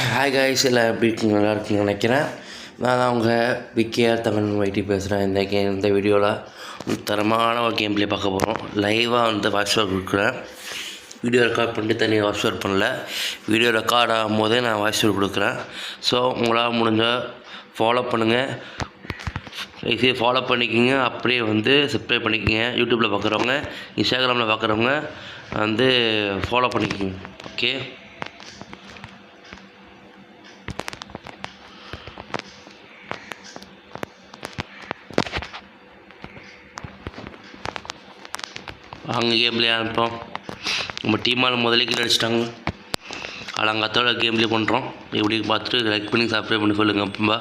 Hi guys, எல்லாம் எப்படி இருக்கீங்க? நல்லா இருக்குன்னு நினைக்கிறேன். நான் தான் உங்கள் விகேஆர் தமிழ் வைட்டி பேசுகிறேன். இந்த வீடியோவில் தரமான ஒரு கேம் ப்ளே பார்க்க போகிறோம். லைவாக வாய்ஸ் ஓவர் கொடுக்குறேன். வீடியோ ரெக்கார்ட் பண்ணிட்டு தனியாக வாய்ஸ் ஓவர் பண்ணல. வீடியோ ரெக்கார்ட் ஆகும் போதே நான் வாய்ஸ் ஓவர் கொடுக்குறேன். ஸோ உங்களால் முடிஞ்சால் ஃபாலோ பண்ணுங்கள். ஃபாலோ பண்ணிக்கிங்க. அப்படியே சப்ஸ்கிரைப் பண்ணிக்கிங்க. யூடியூப்பில் பார்க்குறவங்க, இன்ஸ்டாகிராமில் பார்க்குறவங்க ஃபாலோ பண்ணிக்கிங்க. ஓகே, அங்கே கேம்லேயே அனுப்போம். நம்ம டீமால் முதலே கீழே அடிச்சிட்டாங்க. அலங்காத்தோட கேம்லேயே பண்ணுறோம். எப்படி பார்த்துட்டு லைக் பண்ணி சப்ஸ்கிரைப் பண்ணி சொல்லுங்கள். அப்பா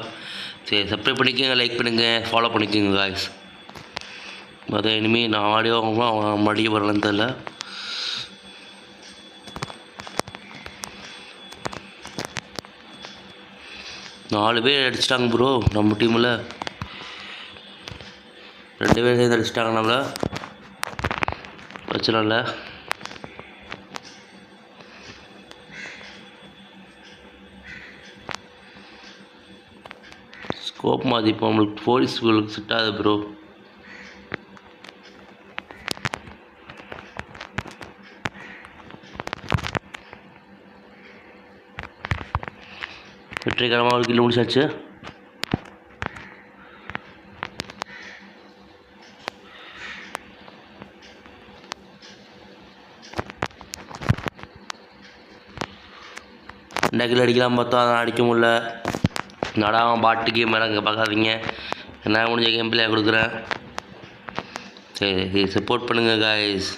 சரி, சப்ஸ்கிரைப் பண்ணிக்கோங்க, லைக் பண்ணுங்கள், ஃபாலோ பண்ணிக்கோங்க காய்ஸ். அதை இனிமேல் நான் ஆடியோ அவன் மடிக்க போகிறேன்னு தெரில. நாலு பேர் அடிச்சிட்டாங்க ப்ரோ. நம்ம டீமில் 2 பேர் சேர்ந்து அடிச்சிட்டாங்க. நம்மளை பிரச்சனை இல்லை. ஸ்கோப் மாதிரி இப்போ நம்மளுக்கு போலீஸ்களுக்கு செட் ஆகுது ப்ரோ. வெற்றிகரமாக ஒரு கிலோ முடிச்சாச்சு. கிலோ அடிக்கலாம் பார்த்தா அதான் அடிக்க முடியல. நடாமல் பாட்டு கேம் இறங்க பார்க்காதீங்க. என்ன முடிஞ்ச கேம் பிள்ளையாக கொடுக்குறேன். சரி, சப்போர்ட் பண்ணுங்கள் காய்ஸ்.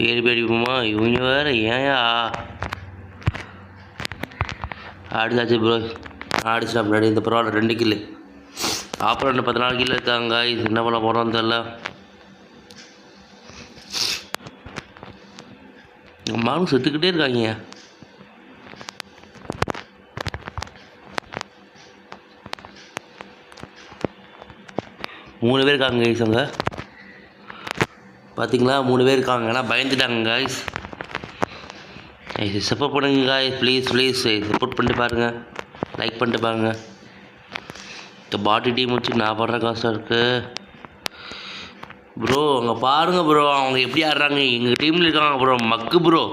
ஏறி போயிடுவோமா? இவங்க வேறு ஏயா அடிச்சாச்சு ப்ரோ. அடிச்சிட்டா முன்னாடி இந்த பரவாயில்ல. 2 கில்லு. அப்புறம் 14 கிலோ இருக்காங்க. இது என்ன பண்ண போகிறோன்னு தெரில. மானும் செத்துக்கிட்டே இருக்காங்க. மூணு பேர் இருக்காங்க கைஸ். அங்கே பார்த்தீங்களா, 3 பேர் இருக்காங்க. ஏன்னா பயந்துட்டாங்க காய்ஸ். சப்போர்ட் பண்ணுங்க காய்ஸ், ப்ளீஸ் சப்போர்ட் பண்ணிட்டு பாருங்கள், லைக் பண்ணிட்டு பாருங்கள். இந்த பாட்டி டீம் வச்சு நான் படுற கஷ்டம் இருக்குது ப்ரோ. அங்கே பாருங்கள் ப்ரோ, அவங்க எப்படி ஆடுறாங்க. எங்கள் டீமில் இருக்காங்க ப்ரோ. மக்கு ப்ரோ.